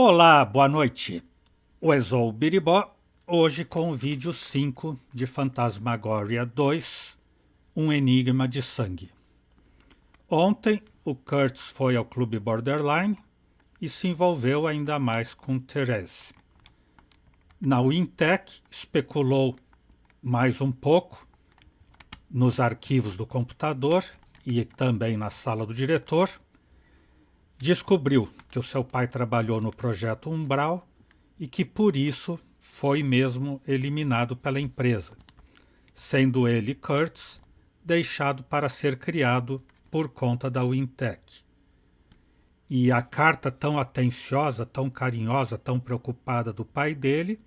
Olá, boa noite. O Exou Biribó, hoje com o vídeo 5 de Phantasmagoria 2, um Enigma de Sangue. Ontem, o Kurtz foi ao Clube Borderline e se envolveu ainda mais com Therese. Na Wintech, especulou mais um pouco nos arquivos do computador e também na sala do diretor. Descobriu que o seu pai trabalhou no projeto Umbral e que por isso foi mesmo eliminado pela empresa, sendo ele, Kurtz, deixado para ser criado por conta da Wintech. E a carta tão atenciosa, tão carinhosa, tão preocupada do pai dele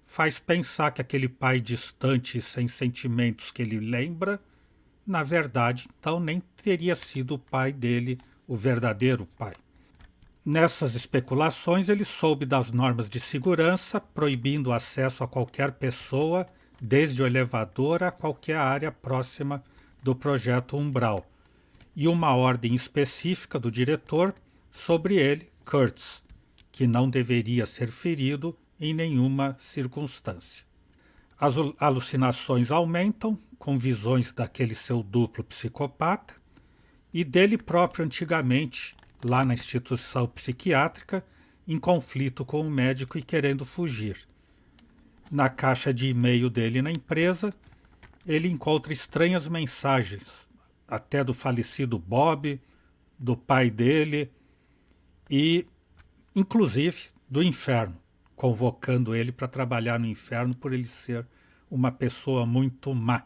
faz pensar que aquele pai distante e sem sentimentos que ele lembra, na verdade, então nem teria sido o pai dele, o verdadeiro pai. Nessas especulações, ele soube das normas de segurança, proibindo o acesso a qualquer pessoa, desde o elevador a qualquer área próxima do projeto Umbral, e uma ordem específica do diretor sobre ele, Kurtz, que não deveria ser ferido em nenhuma circunstância. As alucinações aumentam, com visões daquele seu duplo psicopata, e dele próprio antigamente, lá na instituição psiquiátrica, em conflito com o médico e querendo fugir. Na caixa de e-mail dele na empresa, ele encontra estranhas mensagens, até do falecido Bob, do pai dele e, inclusive, do inferno, convocando ele para trabalhar no inferno por ele ser uma pessoa muito má.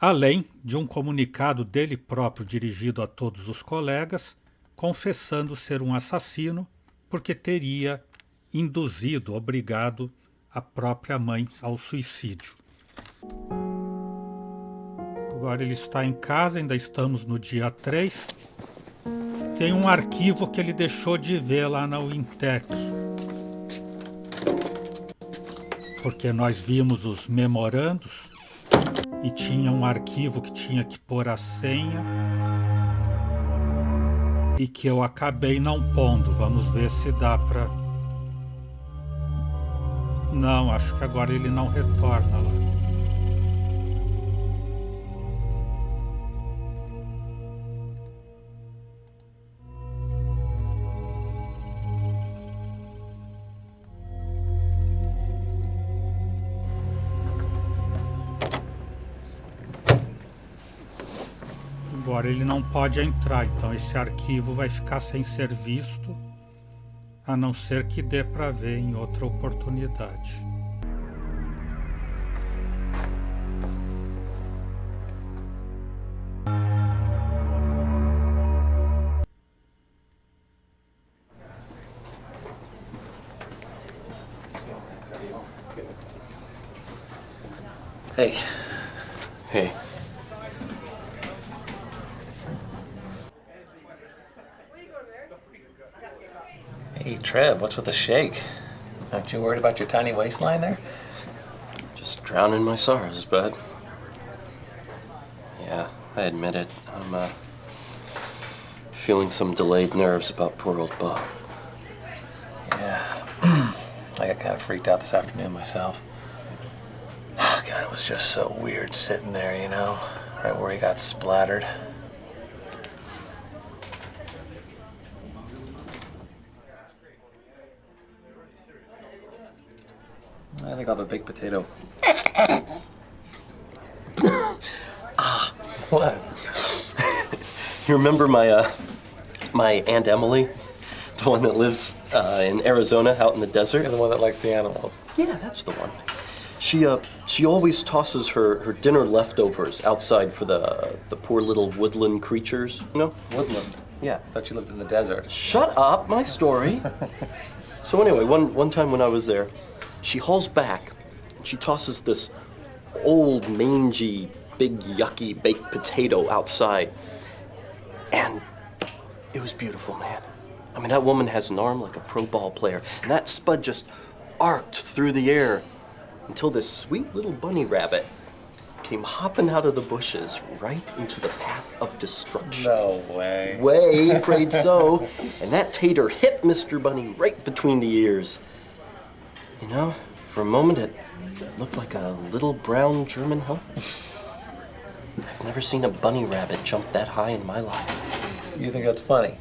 Além de um comunicado dele próprio dirigido a todos os colegas, confessando ser um assassino porque teria induzido, obrigado a própria mãe ao suicídio. Agora ele está em casa, ainda estamos no dia 3. Tem um arquivo que ele deixou de ver lá na Wintech, porque nós vimos os memorandos e tinha um arquivo que tinha que pôr a senha e que eu acabei não pondo. Vamos ver se dá pra... Não, acho que agora ele não retorna lá. Agora ele não pode entrar, então esse arquivo vai ficar sem ser visto, a não ser que dê para ver em outra oportunidade. Hey. Hey. Hey, Trev, what's with the shake? Aren't you worried about your tiny waistline there? Just drowning my sorrows, bud. Yeah, I admit it. I'm, feeling some delayed nerves about poor old Bob. Yeah. I got kind of freaked out this afternoon myself. God, it was just so weird sitting there, you know, right where he got splattered. I think I'll have a big potato. What? You remember my Aunt Emily? The one that lives in Arizona out in the desert? You're the one that likes the animals. Yeah, that's the one. She always tosses her dinner leftovers outside for the poor little woodland creatures, you know? Woodland? Yeah. I thought you lived in the desert. Shut up, my story. So anyway, one time when I was there, she hauls back, and she tosses this old, mangy, big, yucky baked potato outside. And it was beautiful, man. I mean, that woman has an arm like a pro ball player, and that spud just arced through the air until this sweet little bunny rabbit came hopping out of the bushes right into the path of destruction. No way. Way, afraid so. And that tater hit Mr. Bunny right between the ears. You know, for a moment it looked like a little brown German hoe. I've never seen a bunny rabbit jump that high in my life. You think that's funny?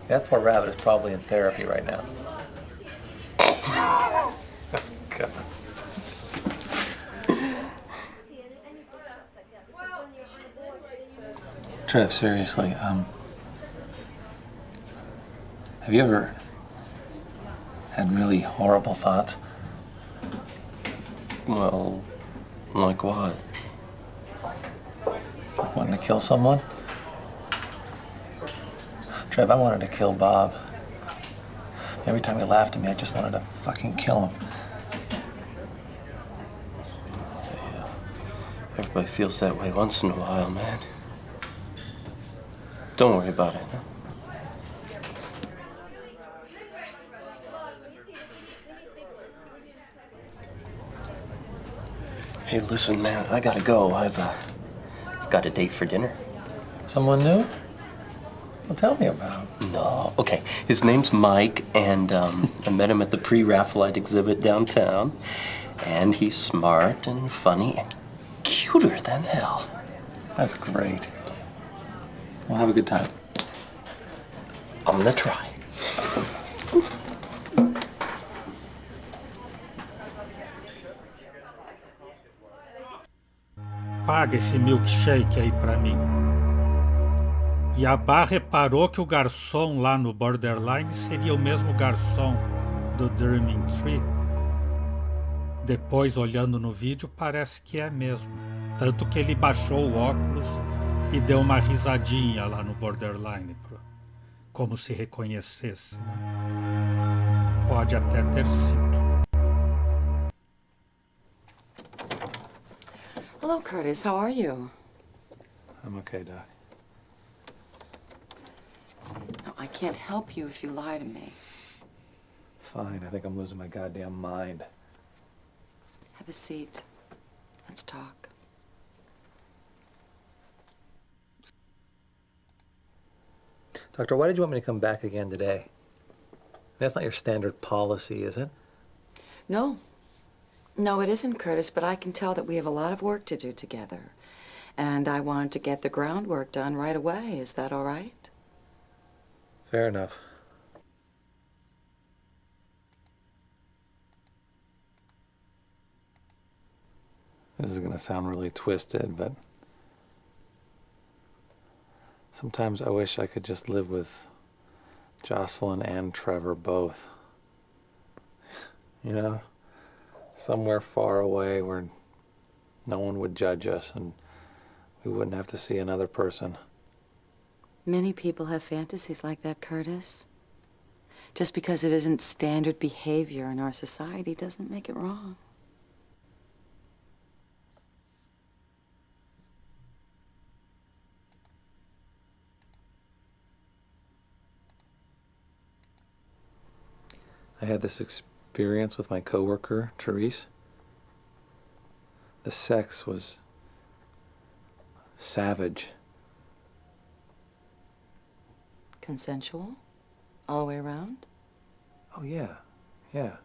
That poor rabbit is probably in therapy right now. God. Trev, seriously, have you ever had really horrible thoughts? Well, like what? Like wanting to kill someone? Trev, I wanted to kill Bob. Every time he laughed at me, I just wanted to fucking kill him. Yeah. Everybody feels that way once in a while, man. Don't worry about it, huh? Hey, listen, man, I gotta go. I've got a date for dinner. Someone new? Well, tell me about him. No, okay. His name's Mike, and I met him at the pre-Raphaelite exhibit downtown. And he's smart and funny and cuter than hell. That's great. Well, have a good time. I'm gonna try. Paga esse milkshake aí pra mim. E a Bar reparou que o garçom lá no Borderline seria o mesmo garçom do Dreaming Tree. Depois, olhando no vídeo, parece que é mesmo. Tanto que ele baixou o óculos e deu uma risadinha lá no Borderline, como se reconhecesse, né? Pode até ter sido. Hello, Curtis. How are you? I'm okay, Doc. No, I can't help you if you lie to me. Fine, I think I'm losing my goddamn mind. Have a seat. Let's talk. Doctor, why did you want me to come back again today? That's not your standard policy, is it? No. No, it isn't, Curtis, but I can tell that we have a lot of work to do together. And I wanted to get the groundwork done right away. Is that all right? Fair enough. This is going to sound really twisted, but sometimes I wish I could just live with Jocelyn and Trevor both. You know? Somewhere far away where no one would judge us and we wouldn't have to see another person. Many people have fantasies like that, Curtis. Just because it isn't standard behavior in our society doesn't make it wrong. I had this experience with my coworker, Therese. The sex was savage. Consensual? All the way around? Oh, yeah, yeah.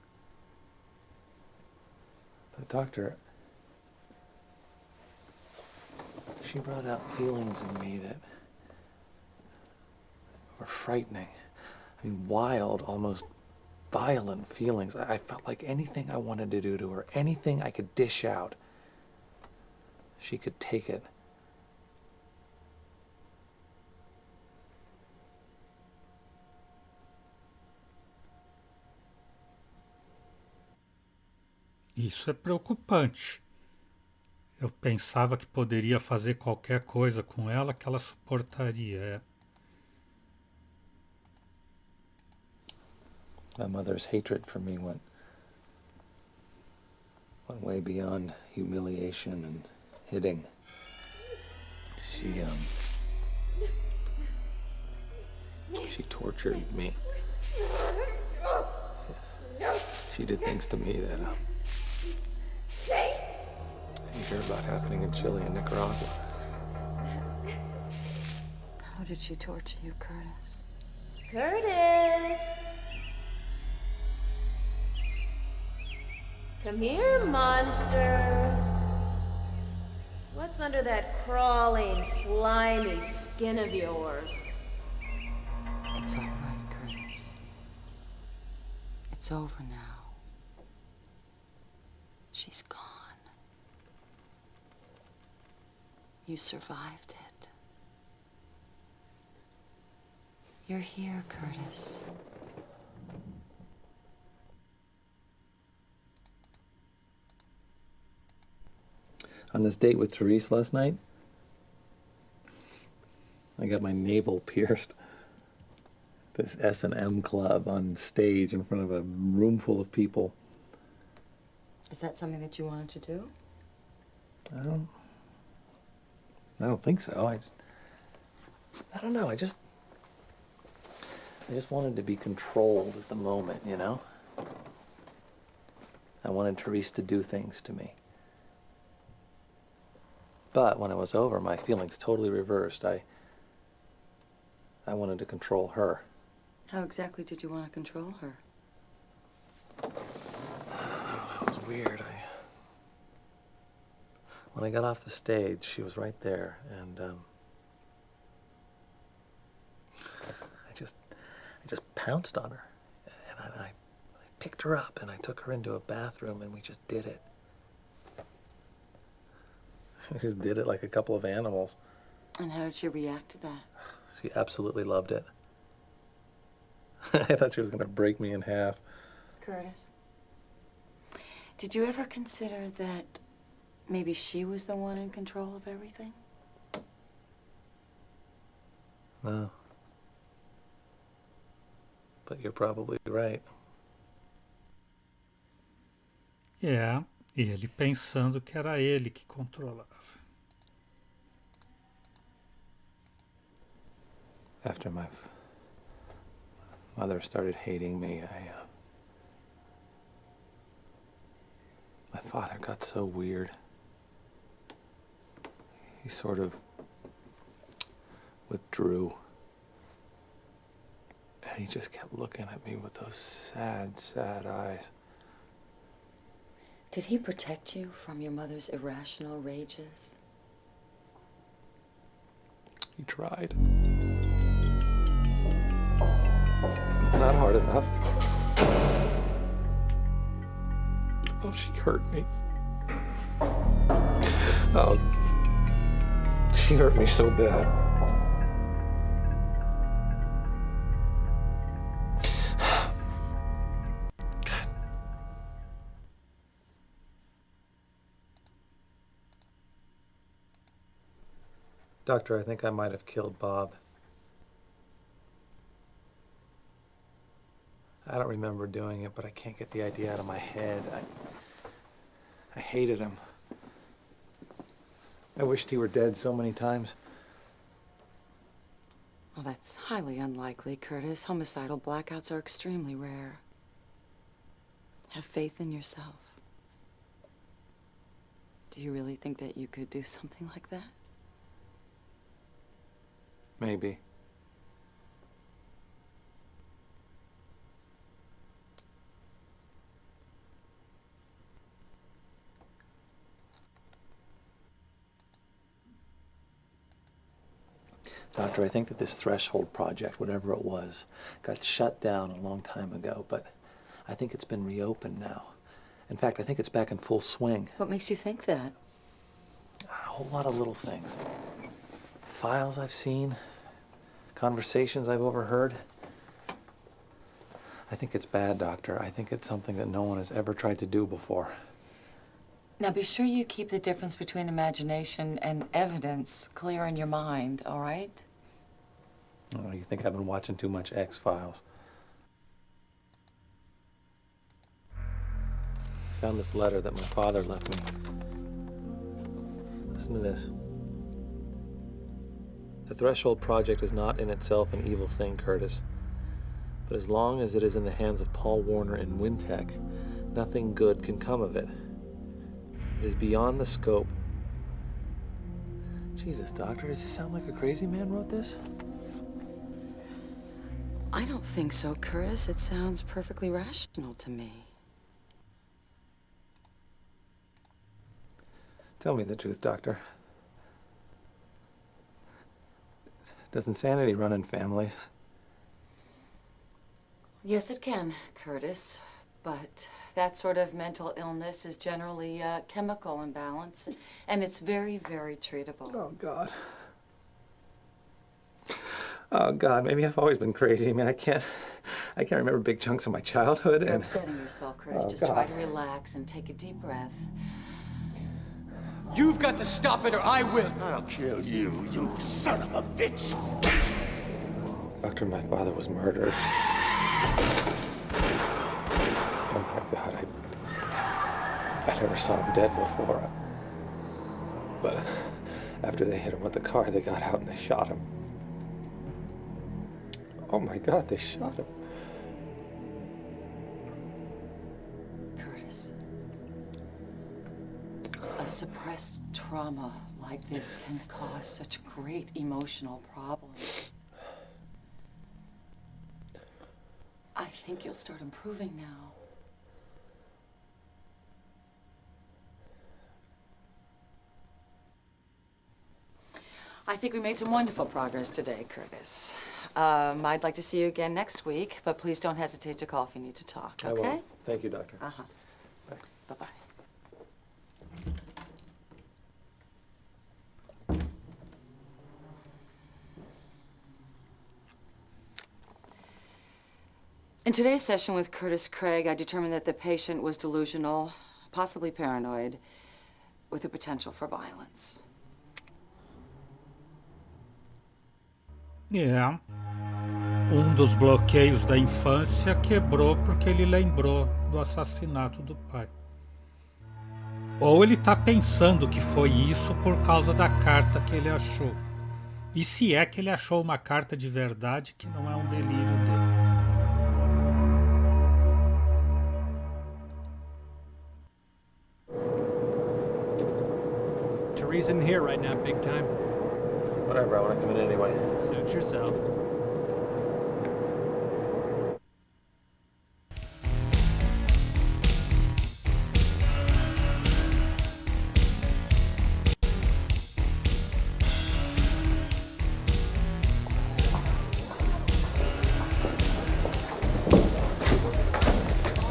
But doctor, she brought out feelings in me that were frightening. I mean, wild, almost violent feelings. I felt like anything I wanted to do to her, anything I could dish out, she could take it. Isso é preocupante. Eu pensava que poderia fazer qualquer coisa com ela que ela suportaria. My mother's hatred for me went way beyond humiliation and hitting. She tortured me. She did things to me that hear about happening in Chile and Nicaragua. How did she torture you, Curtis? Curtis! Come here, monster. What's under that crawling, slimy skin of yours? It's all right, Curtis. It's over now. She's gone. You survived it. You're here, Curtis. On this date with Therese last night, I got my navel pierced. This S&M club on stage in front of a room full of people. Is that something that you wanted to do? I don't think so. I don't know. I just wanted to be controlled at the moment, you know? I wanted Therese to do things to me. But when it was over, my feelings totally reversed. I wanted to control her. How exactly did you want to control her? It was weird. When I got off the stage, she was right there, and I just pounced on her, and I picked her up, and I took her into a bathroom, and we just did it. We just did it like a couple of animals. And how did she react to that? She absolutely loved it. I thought she was going to break me in half. Curtis, did you ever consider that maybe she was the one in control of everything? No. But you're probably right. É, ele pensando que era ele que controlava. After my mother started hating me, my father got so weird. He sort of withdrew. And he just kept looking at me with those sad, sad eyes. Did he protect you from your mother's irrational rages? He tried. Not hard enough. Oh, she hurt me. Oh, she hurt me so bad. Doctor, I think I might have killed Bob. I don't remember doing it, but I can't get the idea out of my head. I hated him. I wished he were dead so many times. Well, that's highly unlikely, Curtis. Homicidal blackouts are extremely rare. Have faith in yourself. Do you really think that you could do something like that? Maybe. Doctor, I think that this threshold project, whatever it was, got shut down a long time ago, but I think it's been reopened now. In fact, I think it's back in full swing. What makes you think that? A whole lot of little things. Files I've seen, conversations I've overheard. I think it's bad, Doctor. I think it's something that no one has ever tried to do before. Now, be sure you keep the difference between imagination and evidence clear in your mind, all right? Oh, you think I've been watching too much X-Files? Found this letter that my father left me. Listen to this. The Threshold Project is not in itself an evil thing, Curtis. But as long as it is in the hands of Paul Warner and Wintech, nothing good can come of it. It is beyond the scope. Jesus, Doctor, does it sound like a crazy man wrote this? I don't think so, Curtis. It sounds perfectly rational to me. Tell me the truth, Doctor. Does insanity run in families? Yes, it can, Curtis. But that sort of mental illness is generally a chemical imbalance, and it's very, very treatable. Oh, God. Oh, God, maybe I've always been crazy. I mean, I can't remember big chunks of my childhood. You're And upsetting yourself, Curtis. Oh, Just God. try to relax and take a deep breath. You've got to stop it or I will. I'll kill you, you son of a bitch! Doctor, my father was murdered. Oh, my God, I never saw him dead before. But after they hit him with the car, they got out and they shot him. Oh, my God, they shot him. Curtis, a suppressed trauma like this can cause such great emotional problems. I think you'll start improving now. I think we made some wonderful progress today, Curtis. I'd like to see you again next week, but please don't hesitate to call if you need to talk, I okay? will. Thank you, Doctor. Uh-huh. Bye. Bye-bye. In today's session with Curtis Craig, I determined that the patient was delusional, possibly paranoid, with the potential for violence. É. Dos bloqueios da infância quebrou porque ele lembrou do assassinato do pai. Ou ele tá pensando que foi isso por causa da carta que ele achou. E se é que ele achou uma carta de verdade que não é um delírio dele. Teresa isn't here right now, big time. Whatever, I want to come in anyway. Suit yourself.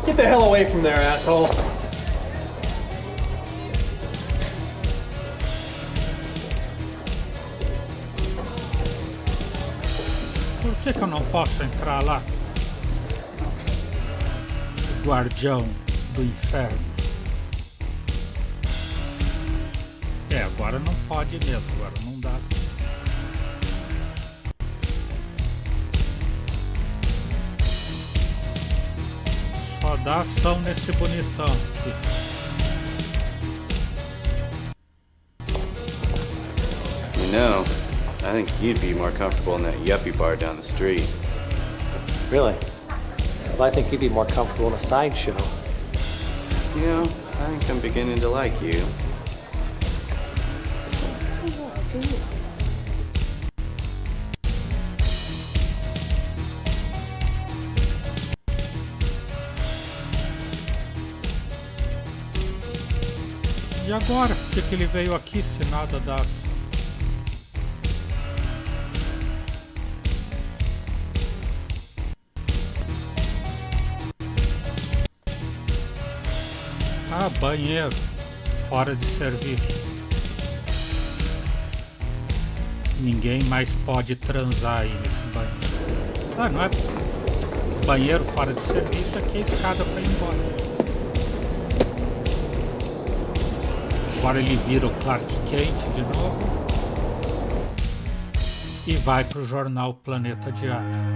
Get the hell away from there, asshole. Por que eu não posso entrar lá? O guardião do inferno. É, agora não pode mesmo, agora não dá assim. Só dá ação nesse bonitão aqui. You know, I think you'd be more comfortable in that yuppie bar down the street. Really? Well, I think you'd be more comfortable in a sideshow. You know, I think I'm beginning to like you. E agora? Por que ele veio aqui se nada dá? Ah, banheiro. Fora de serviço. Ninguém mais pode transar aí nesse banheiro. Ah, não é? Banheiro fora de serviço, aqui é a escada para ir embora. Agora ele vira o Clark Kent de novo e vai para o jornal Planeta Diário.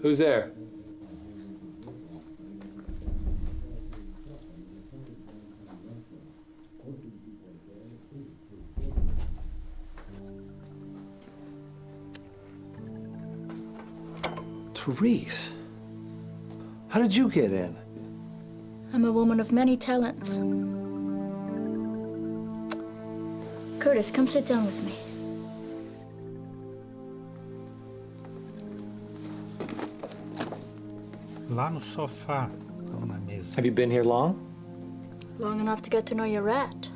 Who's there? Therese, how did you get in? I'm a woman of many talents. Curtis, come sit down with me. Lá no sofá, ou na mesa. Have you been here long? Long enough to get to know your rat.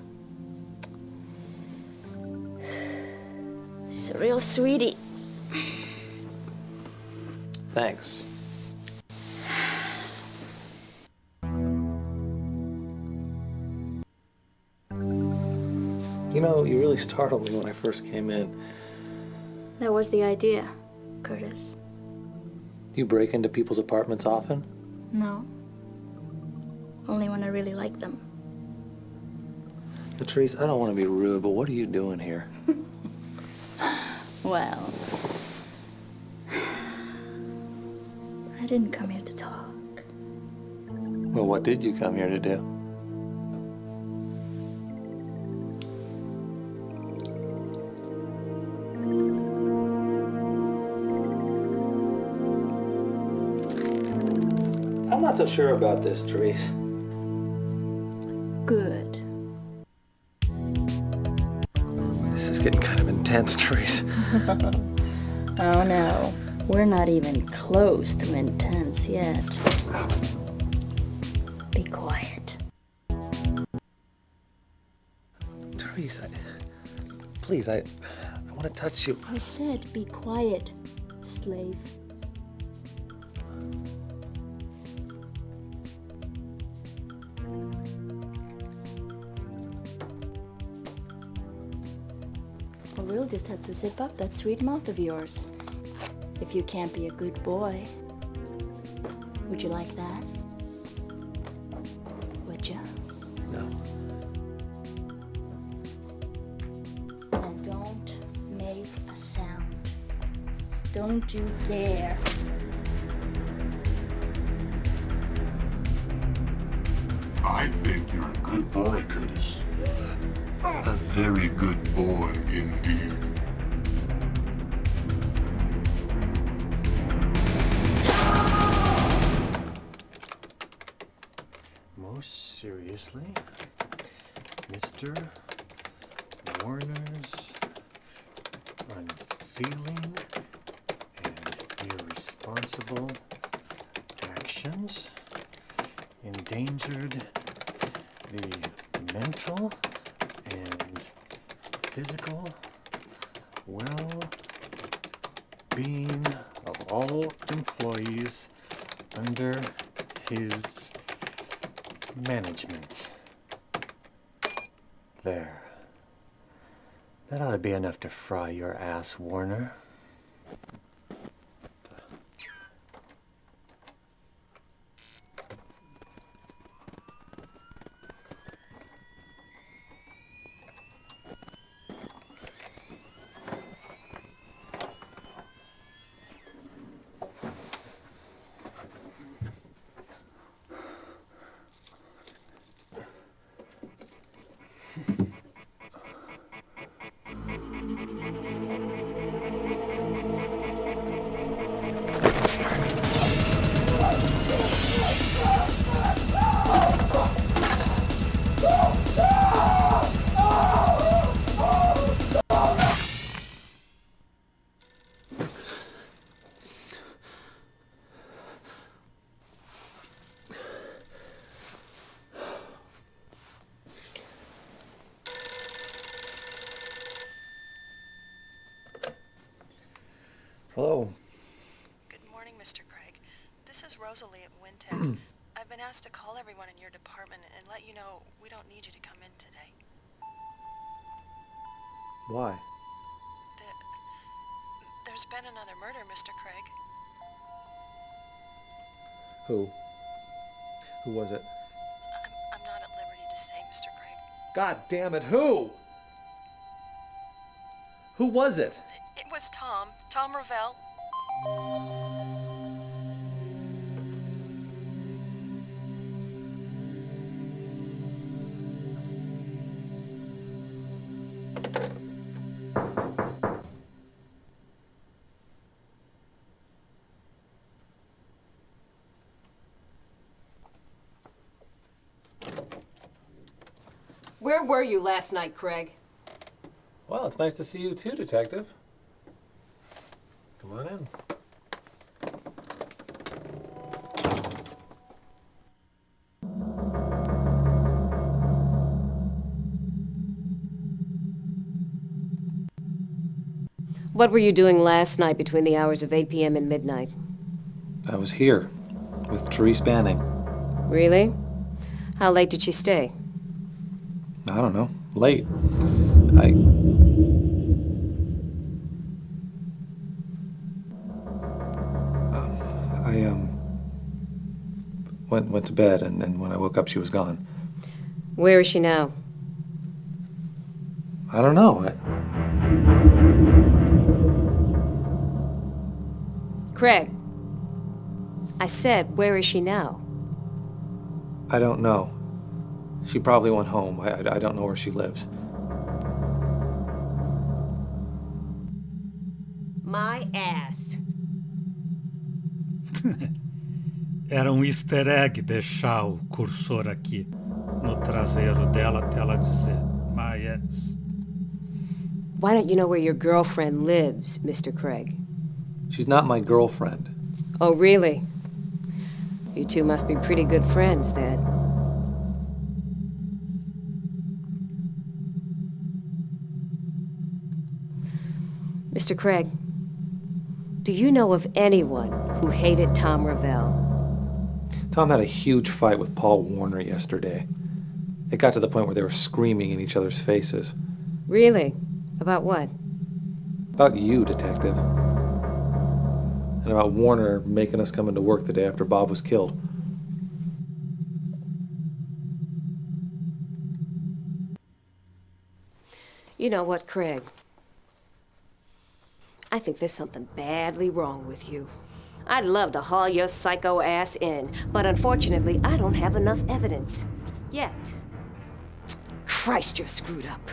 She's a real sweetie. Thanks. You know, you really startled me when I first came in. That was the idea, Curtis. You break into people's apartments often? No. Only when I really like them. Patrice, I don't want to be rude, but what are you doing here? Well, I didn't come here to talk. Well, what did you come here to do? I'm not so sure about this, Therese. Good. This is getting kind of intense, Therese. Oh no, we're not even close to intense yet. Be quiet. Therese, please, I want to touch you. I said be quiet, slave. Or we'll just have to zip up that sweet mouth of yours. If you can't be a good boy. Would you like that? Would you? No. And don't make a sound. Don't you dare. I think you're a good boy, Curtis. A very good boy indeed. Most seriously, Mr. Warner's unfeeling and irresponsible actions endangered the mental and physical well-being of all employees under his management. There. That ought to be enough to fry your ass, Warner. Hello. Good morning, Mr. Craig. This is Rosalie at Wintech. I've been asked to call everyone in your department and let you know we don't need you to come in today. Why? There's been another murder, Mr. Craig. Who? Who was it? I'm not at liberty to say, Mr. Craig. God damn it, who? Who was it? It was Tom Ravel. Where were you last night, Craig? Well, it's nice to see you too, Detective. Come on in. What were you doing last night between the hours of 8 p.m. and midnight? I was here with Therese Banning. Really? How late did she stay? I don't know. Late. I went to bed, and when I woke up, she was gone. Where is she now? I don't know. Craig, I said, where is she now? I don't know. She probably went home. I don't know where she lives. My ass. Era um easter egg deixar o cursor aqui no traseiro dela até ela dizer my ass. Why don't you know where your girlfriend lives, Mr. Craig? She's not my girlfriend. Oh, really? You two must be pretty good friends, then. Mr. Craig, do you know of anyone who hated Tom Ravel? Tom had a huge fight with Paul Warner yesterday. It got to the point where they were screaming in each other's faces. Really? About what? About you, Detective. And about Warner making us come into work the day after Bob was killed. You know what, Craig? I think there's something badly wrong with you. I'd love to haul your psycho ass in, but unfortunately, I don't have enough evidence. Yet. Christ, you're screwed up.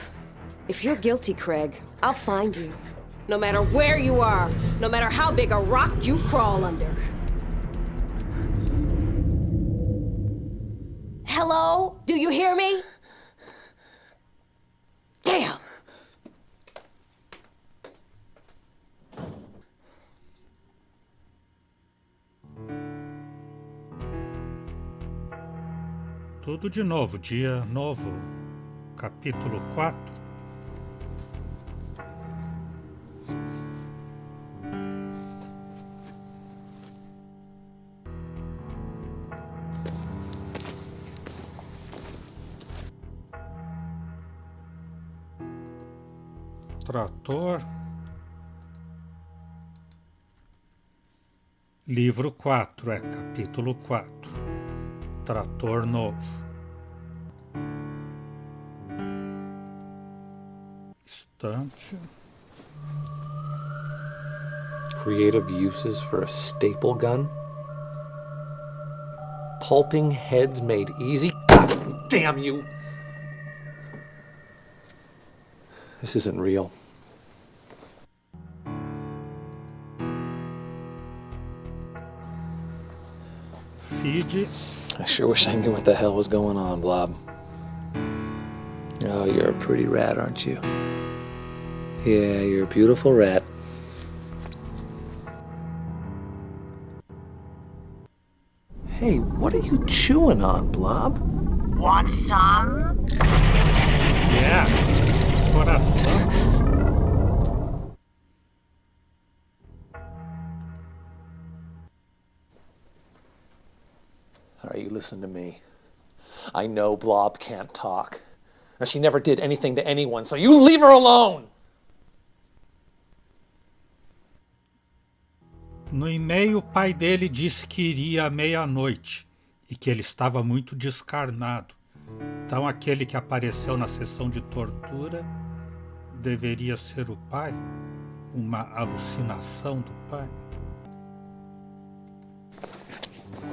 If you're guilty, Craig, I'll find you. No matter where you are, no matter how big a rock you crawl under. Hello? Do you hear me? Damn! Tudo de novo, dia novo, capítulo 4. Trator. Livro 4, capítulo 4. Trator novo. Estante. Creative uses for a staple gun? Pulping heads made easy? God damn you! This isn't real. Feed. I sure wish I knew what the hell was going on, Blob. Oh, you're a pretty rat, aren't you? Yeah, you're a beautiful rat. Hey, what are you chewing on, Blob? Want some? Yeah. Coração. All right, you listen to me. I know Blob can't talk. And she never did anything to anyone, so you leave her alone! No e-mail, o pai dele disse que iria à meia-noite e que ele estava muito descarnado. Então aquele que apareceu na sessão de tortura deveria ser o pai? Uma alucinação do pai?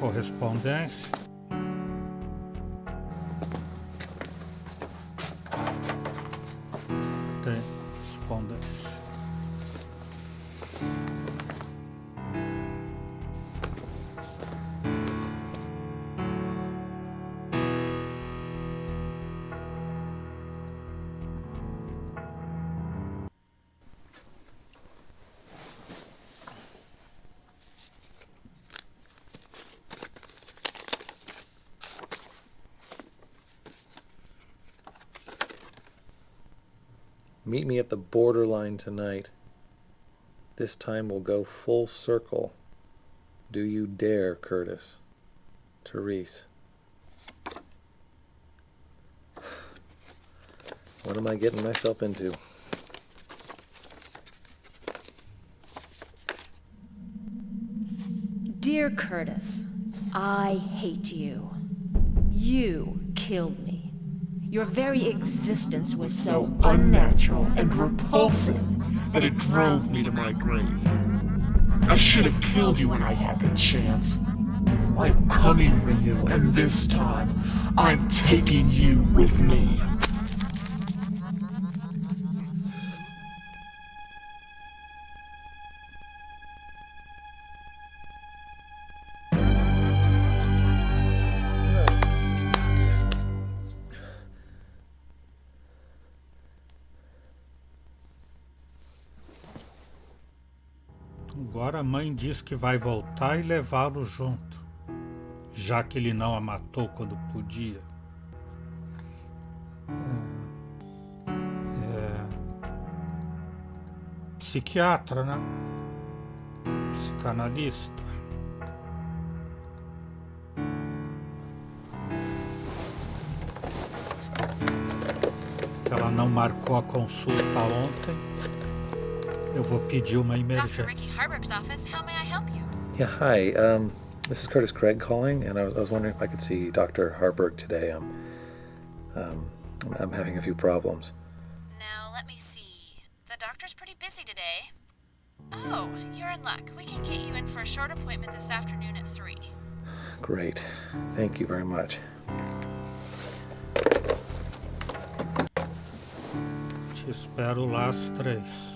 Correspondência. Tem correspondência. Meet me at the borderline tonight. This time we'll go full circle. Do you dare, Curtis? Therese. What am I getting myself into? Dear Curtis, I hate you. You killed me. Your very existence was so Unnatural and repulsive that it drove me to my grave. I should have killed you when I had the chance. I'm coming for you, and this time, I'm taking you with me. Agora a mãe diz que vai voltar e levá-lo junto, já que ele não a matou quando podia. Psiquiatra, né? Psicanalista. Que ela não marcou a consulta ontem. Eu vou pedir uma emergência. Yeah, hi. This is Curtis Craig calling, and I was wondering if I could see Dr. Harburg today. I'm having a few problems. Now, let me see. The doctor's pretty busy today. Oh, you're in luck. We can get you in for a short appointment this afternoon at 3. Great. Thank you very much. Te espero lá às 3.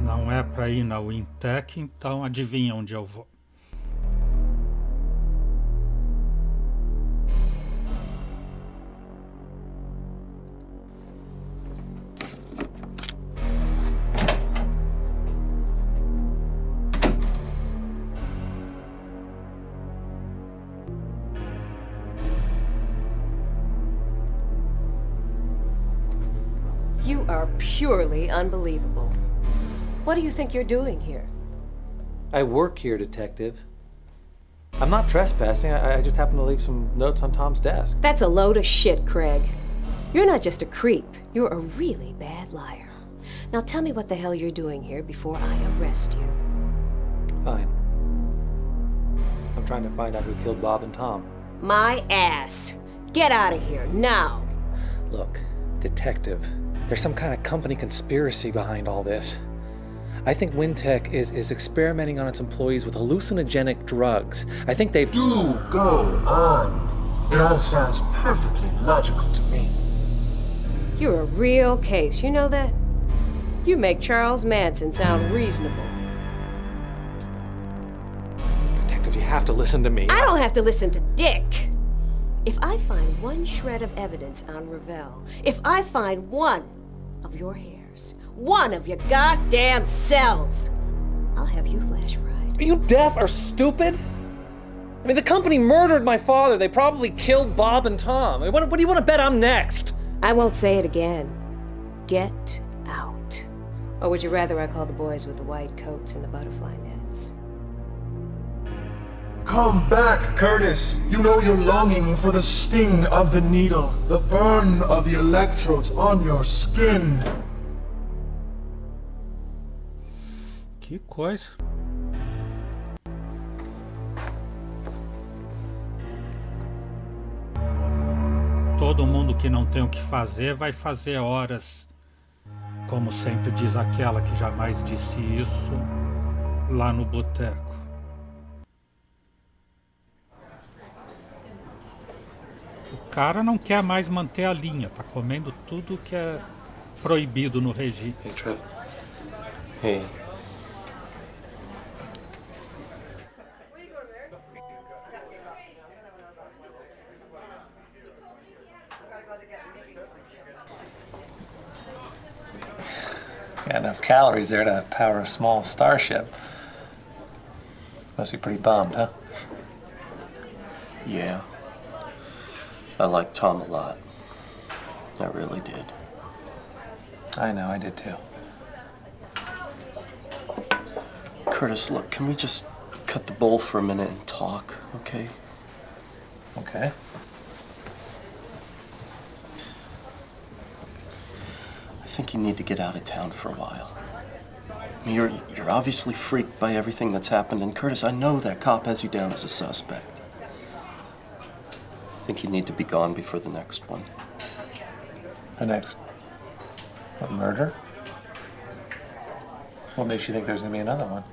Não é para ir na Wintec, então adivinha onde eu vou. You are purely unbelievable. What do you think you're doing here? I work here, Detective. I'm not trespassing. I just happened to leave some notes on Tom's desk. That's a load of shit, Craig. You're not just a creep. You're a really bad liar. Now tell me what the hell you're doing here before I arrest you. Fine. I'm trying to find out who killed Bob and Tom. My ass. Get out of here, now. Look, Detective, there's some kind of company conspiracy behind all this. I think Wintec is experimenting on its employees with hallucinogenic drugs. I think they've... Do go on. It all sounds perfectly logical to me. You're a real case, you know that? You make Charles Manson sound reasonable. Detective, you have to listen to me. I don't have to listen to Dick. If I find one shred of evidence on Ravel, if I find one of your hairs, one of your goddamn cells, I'll have you flash fried. Are you deaf or stupid? I mean, the company murdered my father. They probably killed Bob and Tom. I mean, what do you want to bet I'm next? I won't say it again. Get out. Or would you rather I call the boys with the white coats and the butterfly nets? Come back, Curtis. You know you're longing for the sting of the needle, the burn of the electrodes on your skin. Que coisa. Todo mundo que não tem o que fazer vai fazer horas, como sempre diz aquela que jamais disse isso, lá no boteco. O cara não quer mais manter a linha, tá comendo tudo que é proibido no regime. Hey, Trev. Hey. Got enough calories there to power a small starship. Must be pretty bummed, huh? Yeah. I liked Tom a lot. I really did. I know, I did too. Curtis, look, can we just cut the bowl for a minute and talk, okay? Okay. I think you need to get out of town for a while. I mean, you're obviously freaked by everything that's happened, and Curtis, I know that cop has you down as a suspect. I think you need to be gone before the next one. The next... What, murder? What makes you think there's gonna be another one?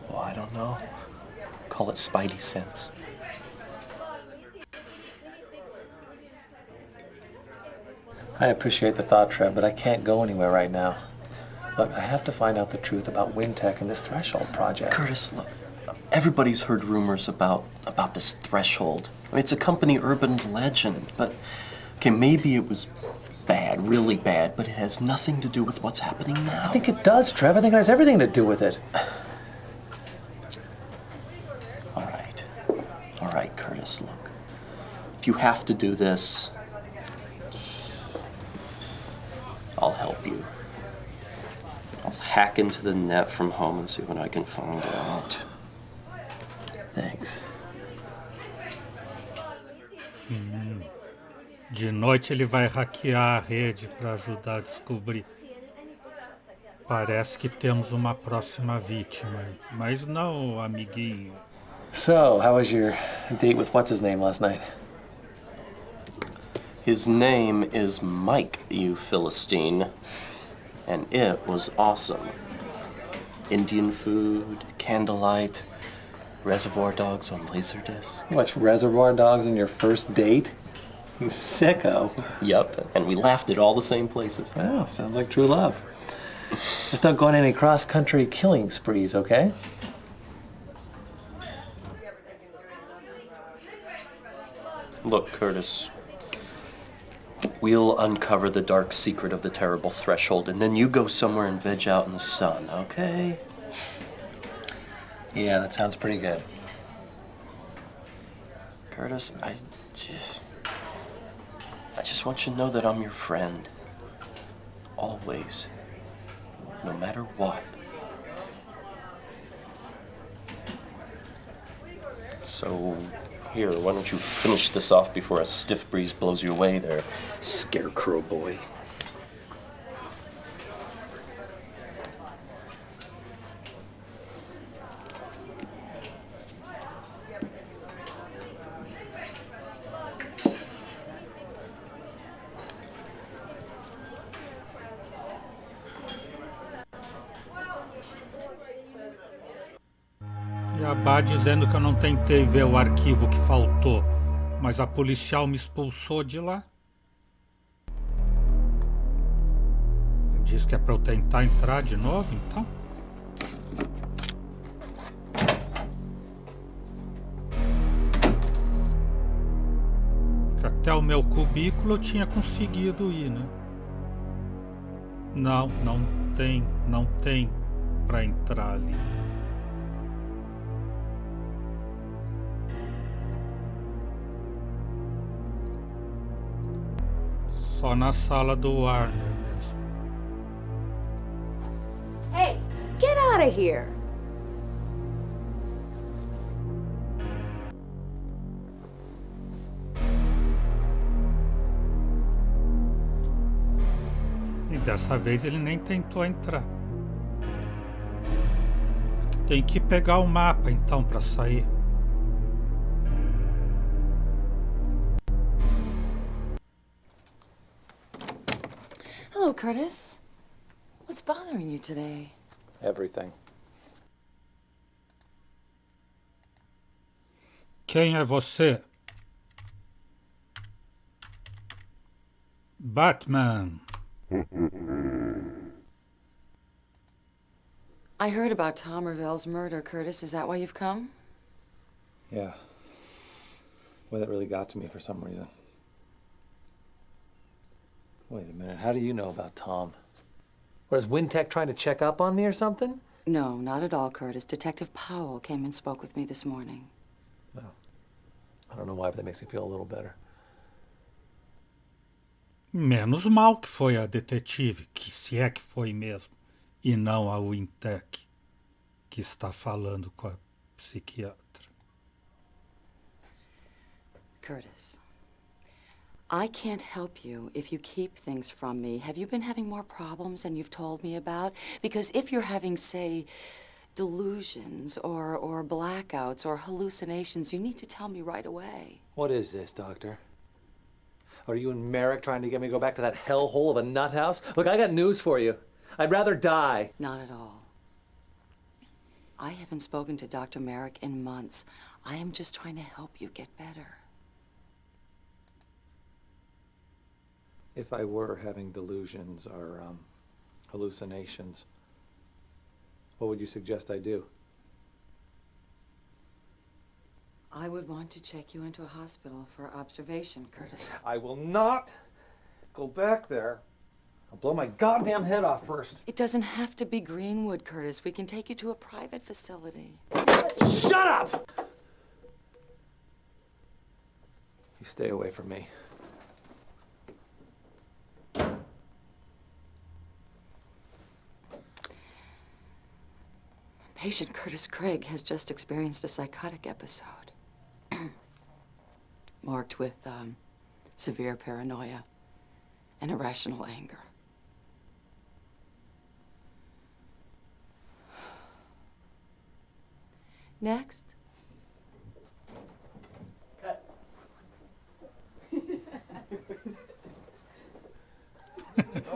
Well, I don't know. Call it spidey sense. I appreciate the thought, Trev, but I can't go anywhere right now. Look, I have to find out the truth about Wintech and this Threshold project. Curtis, look, everybody's heard rumors about this Threshold. I mean, it's a company urban legend, but, okay, maybe it was bad, really bad, but it has nothing to do with what's happening now. I think it does, Trev. I think it has everything to do with it. All right, Curtis, look. If you have to do this, I'll help you. I'll hack into the net from home and see what I can find out. Thanks. De noite ele vai hackear a rede para ajudar a descobrir. Parece que temos uma próxima vítima, mas não, amiguinho. So, how was your date with what's-his-name last night? His name is Mike, you Philistine, and it was awesome. Indian food, candlelight, Reservoir Dogs on Laserdisc. You watched Reservoir Dogs on your first date? You sicko. Yep, and we laughed at all the same places. Oh, sounds like true love. Just don't go on any cross-country killing sprees, okay? Look, Curtis, we'll uncover the dark secret of the terrible Threshold, and then you go somewhere and veg out in the sun, okay? Yeah, that sounds pretty good. Curtis, I just want you to know that I'm your friend. Always. No matter what. So, here, why don't you finish this off before a stiff breeze blows you away there, scarecrow boy. Jabá dizendo que eu não tentei ver o arquivo que faltou, mas a policial me expulsou de lá. Diz que é para eu tentar entrar de novo, então. Que até o meu cubículo eu tinha conseguido ir, né? Não tem para entrar ali. Só na sala do Warner mesmo. Hey, get out of here! E dessa vez ele nem tentou entrar. Tem que pegar o mapa então para sair. Hello, Curtis. What's bothering you today? Everything. Quem é você? Batman. I heard about Tom Ravel's murder, Curtis. Is that why you've come? Yeah. Well, that really got to me for some reason. Wait a minute, how do you know about Tom? What, is Wintech trying to check up on me or something? No, not at all, Curtis. Detective Powell came and spoke with me this morning. Well, I don't know why, but that makes me feel a little better. Menos mal que foi a detetive, que se é que foi mesmo, e não a Wintech, que está falando com a psiquiatra. Curtis, I can't help you if you keep things from me. Have you been having more problems than you've told me about? Because if you're having, say, delusions or blackouts or hallucinations, you need to tell me right away. What is this, Doctor? Are you and Merrick trying to get me to go back to that hellhole of a nut house? Look, I got news for you. I'd rather die. Not at all. I haven't spoken to Dr. Merrick in months. I am just trying to help you get better. If I were having delusions or hallucinations, what would you suggest I do? I would want to check you into a hospital for observation, Curtis. I will not go back there. I'll blow my goddamn head off first. It doesn't have to be Greenwood, Curtis. We can take you to a private facility. Shut up! You stay away from me. Patient Curtis Craig has just experienced a psychotic episode. Marked with severe paranoia and irrational anger. Next.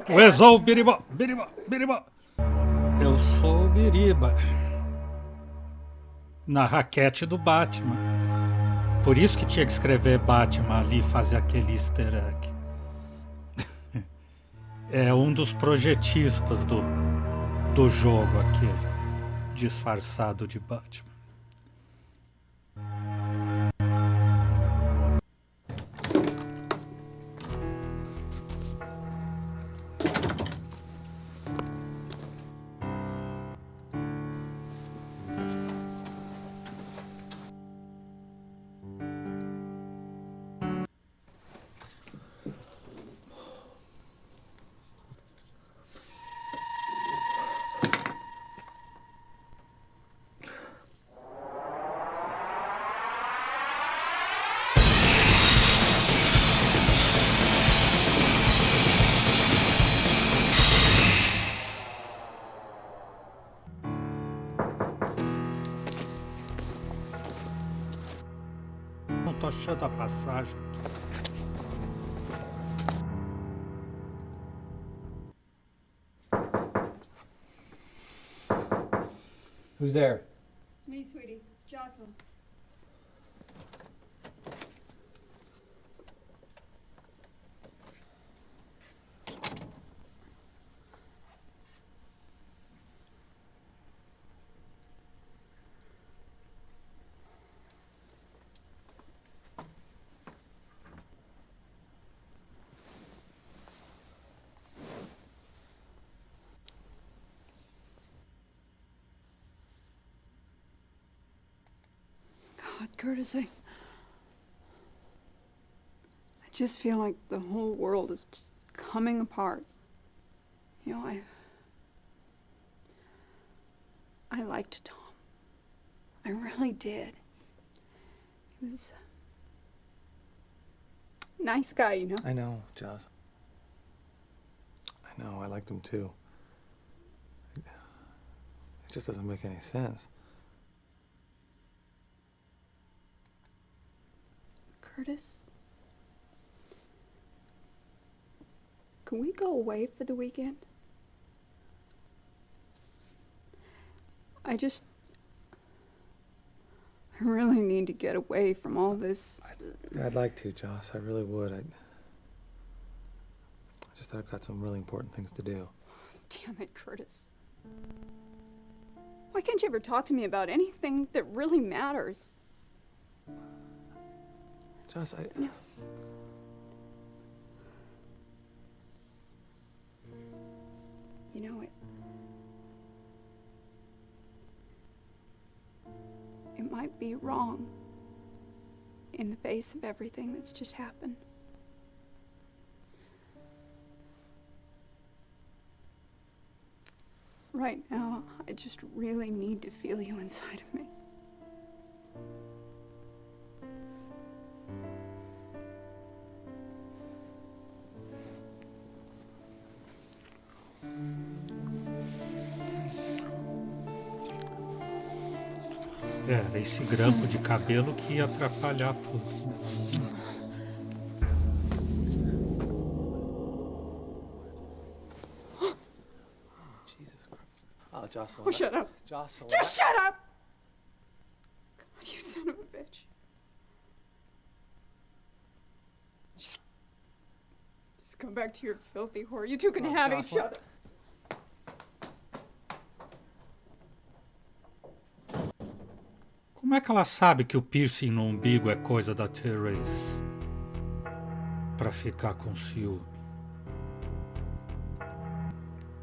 Eu sou o Biribó, Biribó, Biribó. Eu sou o Biriba. Na raquete do Batman. Por isso que tinha que escrever Batman ali e fazer aquele easter egg. É um dos projetistas do jogo aquele, disfarçado de Batman. Não tô achando a passagem. Who's there? It's me, sweetie. It's Jocelyn. God, Curtis, I just feel like the whole world is just coming apart. You know, I liked Tom. I really did. He was a nice guy, you know. I know, Joss. I know, I liked him too. It just doesn't make any sense. Curtis, can we go away for the weekend? I really need to get away from all this. I'd like to, Joss. I really would. I just thought I've got some really important things to do. Damn it, Curtis. Why can't you ever talk to me about anything that really matters? Joss, No. You know, be wrong in the face of everything that's just happened. Right now, I just really need to feel you inside of me. Era esse grampo de cabelo que ia atrapalhar tudo. Oh, Jocelyn. Oh, shut up. Jocelyn. Just shut up! God, you son of a bitch. Just come back to your filthy whore. You two can have each Jocelyn. other. Como é que ela sabe que o piercing no umbigo é coisa da Therese? Pra ficar com ciúme.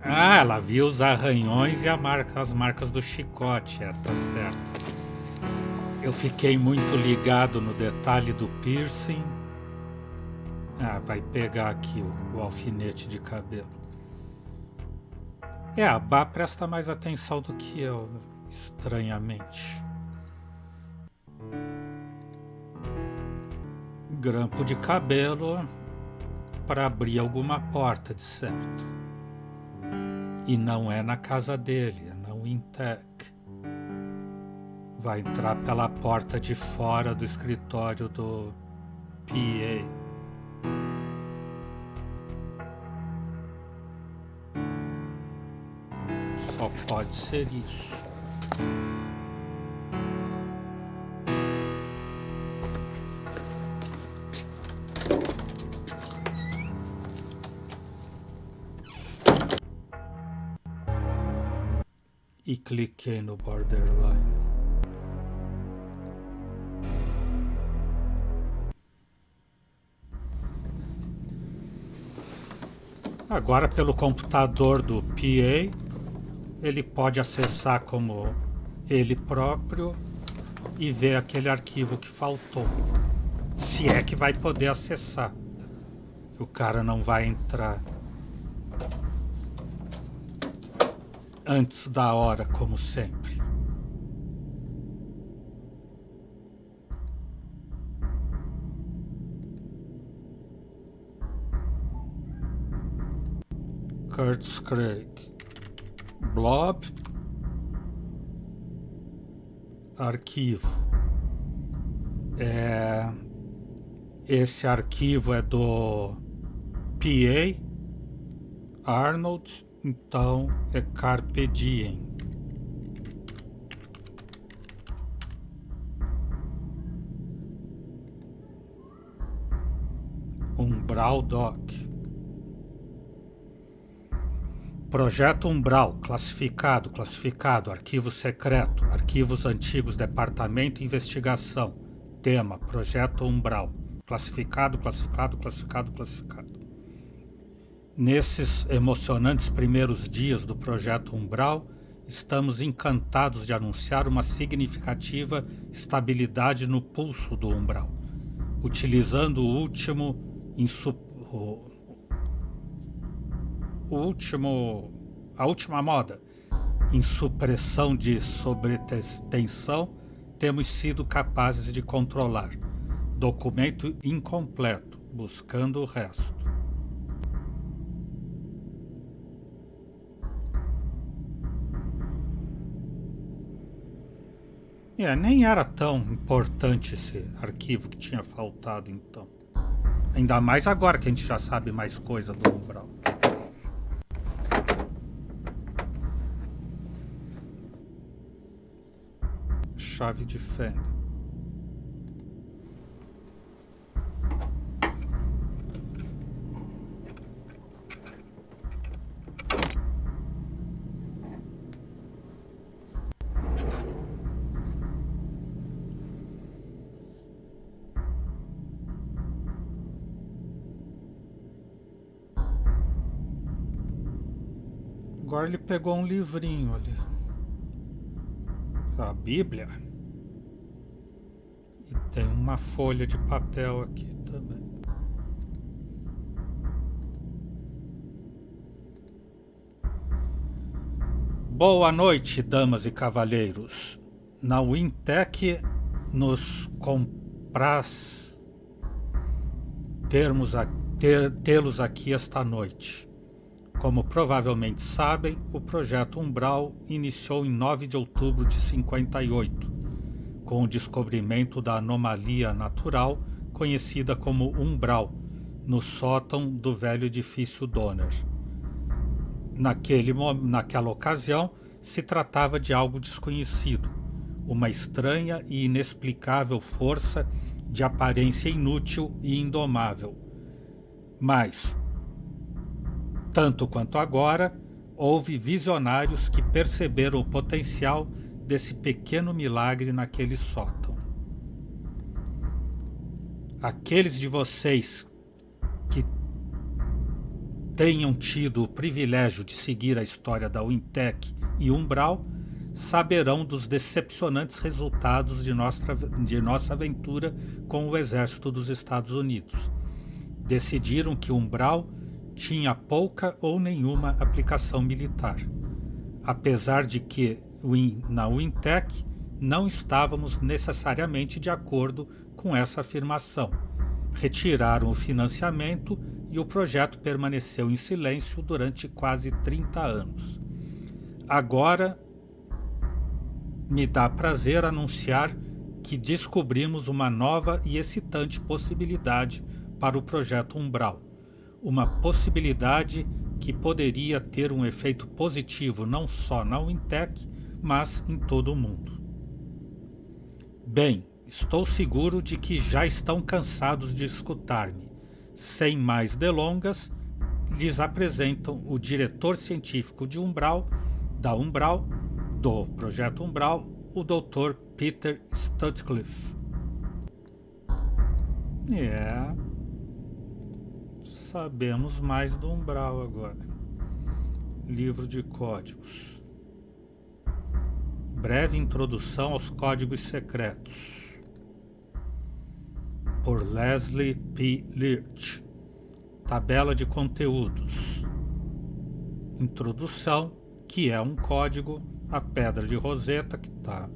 Ah, ela viu os arranhões e as marcas do chicote. Tá certo. Eu fiquei muito ligado no detalhe do piercing. Ah, vai pegar aqui o alfinete de cabelo. A Bá presta mais atenção do que eu, estranhamente. Grampo de cabelo para abrir alguma porta, de certo. E não é na casa dele, é na Wintec. Vai entrar pela porta de fora do escritório do PA. Só pode ser isso. E cliquei no borderline. Agora, pelo computador do PA, ele pode acessar como ele próprio e ver aquele arquivo que faltou. Se é que vai poder acessar. O cara não vai entrar antes da hora, como sempre. Curtis Craig. Blob. Arquivo. Esse arquivo é do PA Arnold. Então é Carpe Diem. Umbral Doc. Projeto Umbral, classificado, arquivo secreto, arquivos antigos, departamento de investigação. Tema, Projeto Umbral. Classificado. Nesses emocionantes primeiros dias do Projeto Umbral, estamos encantados de anunciar uma significativa estabilidade no pulso do Umbral, utilizando a última moda em supressão de sobretensão, temos sido capazes de controlar. Documento incompleto, buscando o resto. Nem era tão importante esse arquivo que tinha faltado, então. Ainda mais agora que a gente já sabe mais coisa do Umbral. Chave de fenda. Agora ele pegou um livrinho ali. A Bíblia. E tem uma folha de papel aqui também. Boa noite, damas e cavalheiros. Na Wintec nos compraz tê-los aqui esta noite. Como provavelmente sabem, o projeto Umbral iniciou em 9 de outubro de 58, com o descobrimento da anomalia natural conhecida como Umbral, no sótão do velho edifício Donner. Naquela ocasião, se tratava de algo desconhecido, uma estranha e inexplicável força de aparência inútil e indomável. Mas, tanto quanto agora, houve visionários que perceberam o potencial desse pequeno milagre naquele sótão. Aqueles de vocês que tenham tido o privilégio de seguir a história da Wintec e Umbral saberão dos decepcionantes resultados de nossa aventura com o exército dos Estados Unidos. Decidiram que Umbral tinha pouca ou nenhuma aplicação militar, apesar de que na Wintec não estávamos necessariamente de acordo com essa afirmação. Retiraram o financiamento e o projeto permaneceu em silêncio durante quase 30 anos. Agora, me dá prazer anunciar que descobrimos uma nova e excitante possibilidade para o projeto Umbral. Uma possibilidade que poderia ter um efeito positivo não só na Wintec, mas em todo o mundo. Bem, estou seguro de que já estão cansados de escutar-me. Sem mais delongas, lhes apresentam o diretor científico de do projeto Umbral, o Dr. Peter Stutcliffe. Sabemos mais do Umbral agora. Livro de códigos. Breve introdução aos códigos secretos. Por Leslie P. Leach. Tabela de conteúdos. Introdução, que é um código, a pedra de Roseta, que está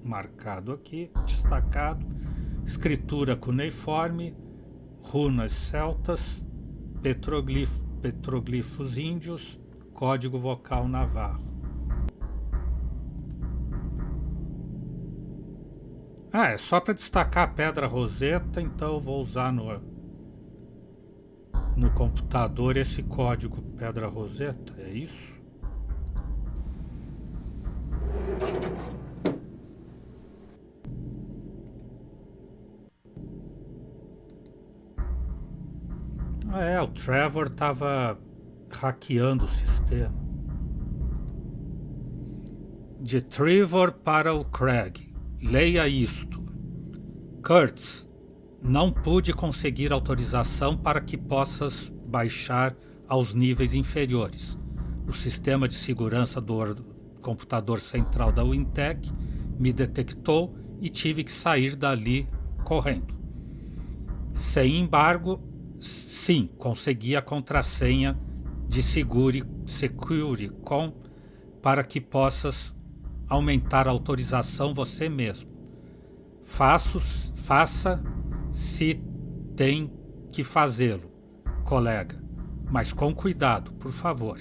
marcado aqui, destacado, escritura cuneiforme, runas celtas, petroglifos índios, código vocal navarro. É só para destacar a pedra Roseta, então eu vou usar no computador esse código pedra Roseta, é isso? O Trevor estava hackeando o sistema. De Trevor para o Craig. Leia isto. Kurtz, não pude conseguir autorização para que possas baixar aos níveis inferiores. O sistema de segurança do computador central da Wintec me detectou e tive que sair dali correndo. Sem embargo, sim, consegui a contrassenha de SecuriCom para que possas aumentar a autorização você mesmo. Faça se tem que fazê-lo, colega, mas com cuidado, por favor.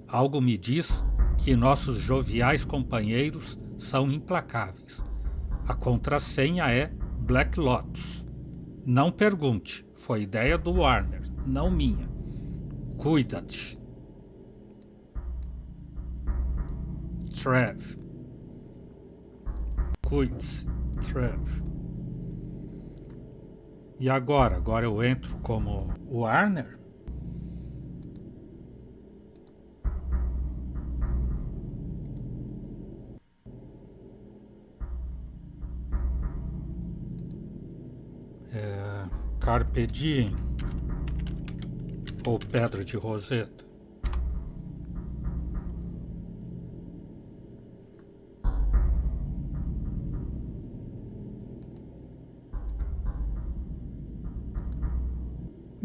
Algo me diz que nossos joviais companheiros são implacáveis. A contrassenha é Black Lotus. Não pergunte, foi ideia do Warner, não minha. Cuida-te. Trev. Cuide-se, Trev. E agora? Agora eu entro como Warner? Carpe Diem ou Pedra de Roseta?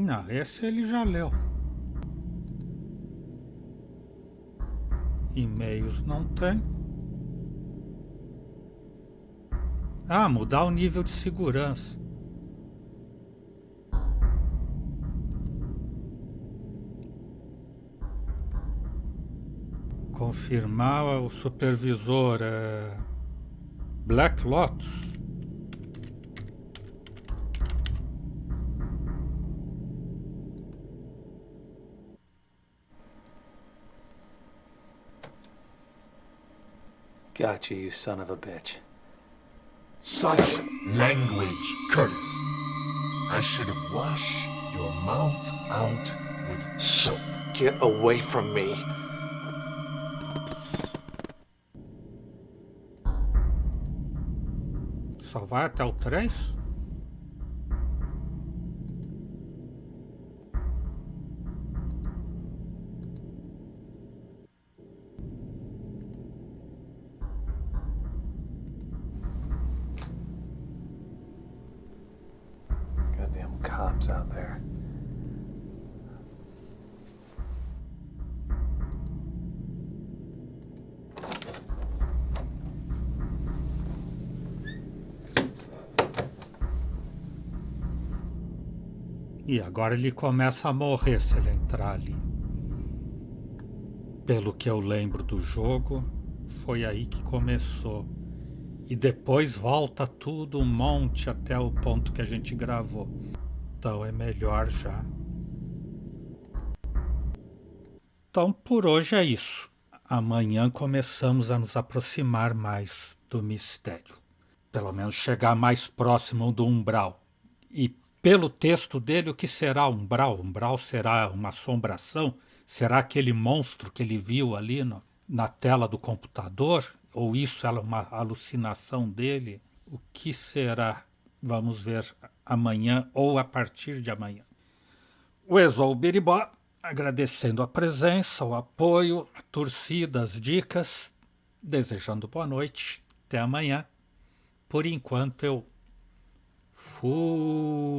Não, esse ele já leu. E-mails não tem. Ah, mudar o nível de segurança. Confirmar o supervisor Black Lotus. Gotcha, you son of a bitch. Such language, Curtis. I should have washed your mouth out with soap. Get away from me. Só vai até o 3? Goddamn cops out there. E agora ele começa a morrer se ele entrar ali. Pelo que eu lembro do jogo, foi aí que começou. E depois volta tudo um monte até o ponto que a gente gravou. Então é melhor já. Então por hoje é isso. Amanhã começamos a nos aproximar mais do mistério. Pelo menos chegar mais próximo do umbral. E pelo texto dele, o que será umbral? Umbral será uma assombração? Será aquele monstro que ele viu ali na tela do computador? Ou isso é uma alucinação dele? O que será? Vamos ver amanhã ou a partir de amanhã. O Exou Biribó, agradecendo a presença, o apoio, a torcida, as dicas, desejando boa noite. Até amanhã. Por enquanto eu fui.